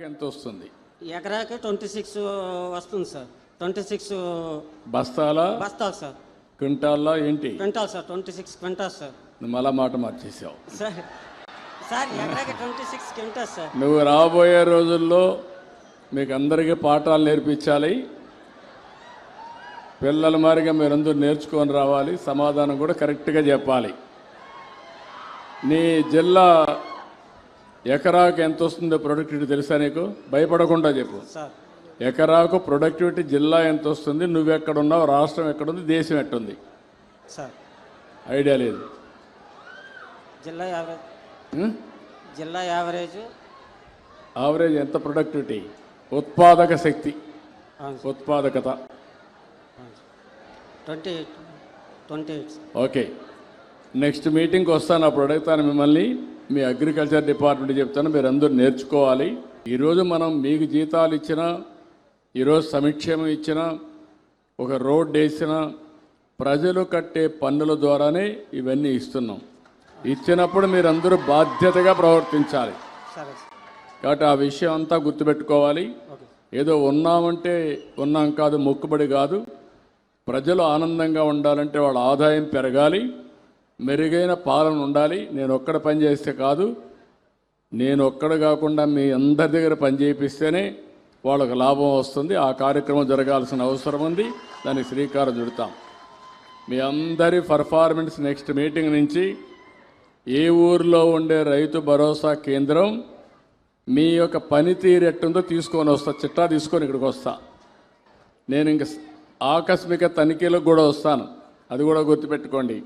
ఎంత వస్తుంది? ఎకరాకి 26 వస్తుంది సార్. 26 బస్తాలు సార్. క్వింటాల్లో ఏంటి? Quintal sir. 26 quintal sir. నువ్వు మళ్ళా మాట మార్చేసావు సార్. ఎకరాకి 26 క్వింటాల్ సార్. నువ్వు రాబోయే రోజుల్లో మీకు అందరికీ పాఠాలు నేర్పించాలి. పిల్లల మారిగా మీరందరూ నేర్చుకొని రావాలి. సమాధానం కూడా కరెక్ట్గా చెప్పాలి. నీ జిల్లా ఎకరాకు ఎంత వస్తుందో ప్రొడక్టివిటీ తెలుసా నీకు? భయపడకుండా చెప్పు. ఎకరాకు ప్రొడక్టివిటీ జిల్లా ఎంత వస్తుంది, నువ్వెక్కడున్నావు, రాష్ట్రం ఎక్కడుంది, దేశం ఎట్టుంది సార్? ఐడియా లేదు. జిల్లా యావరేజ్ ఎంత ప్రొడక్టివిటీ? ఉత్పాదక శక్తి, ఉత్పాదకత 28. ఓకే, నెక్స్ట్ మీటింగ్కి వస్తాను, అప్పుడు అడుగుతాను మిమ్మల్ని. మీ అగ్రికల్చర్ డిపార్ట్మెంట్ చెప్తాను, మీరు అందరూ నేర్చుకోవాలి. ఈరోజు మనం మీకు జీతాలు ఇచ్చినా, ఈరోజు సంక్షేమం ఇచ్చినా, ఒక రోడ్ వేసినా ప్రజలు కట్టే పన్నుల ద్వారానే ఇవన్నీ ఇస్తున్నాం. ఇచ్చినప్పుడు మీరందరూ బాధ్యతగా ప్రవర్తించాలి. కాబట్టి ఆ విషయం అంతా గుర్తుపెట్టుకోవాలి. ఏదో ఉన్నామంటే ఉన్నాం కాదు, మొక్కుబడి కాదు. ప్రజలు ఆనందంగా ఉండాలంటే వాళ్ళ ఆదాయం పెరగాలి, మెరుగైన పాలన ఉండాలి. నేను ఒక్కడ పని చేస్తే కాదు, నేను ఒక్కడ కాకుండా మీ అందరి దగ్గర పని చేయిస్తేనే వాళ్ళకు లాభం వస్తుంది. ఆ కార్యక్రమం జరగాల్సిన అవసరం ఉంది, దానికి శ్రీకారం చుడతాం. మీ అందరి పర్ఫార్మెన్స్ నెక్స్ట్ మీటింగ్ నుంచి ఏ ఊరిలో ఉండే రైతు భరోసా కేంద్రం మీ యొక్క పనితీరు ఎట్టుందో తీసుకొని వస్తా, చిట్టా తీసుకొని ఇక్కడికి వస్తా. నేను ఇంక ఆకస్మిక తనిఖీలకు కూడా వస్తాను, అది కూడా గుర్తుపెట్టుకోండి.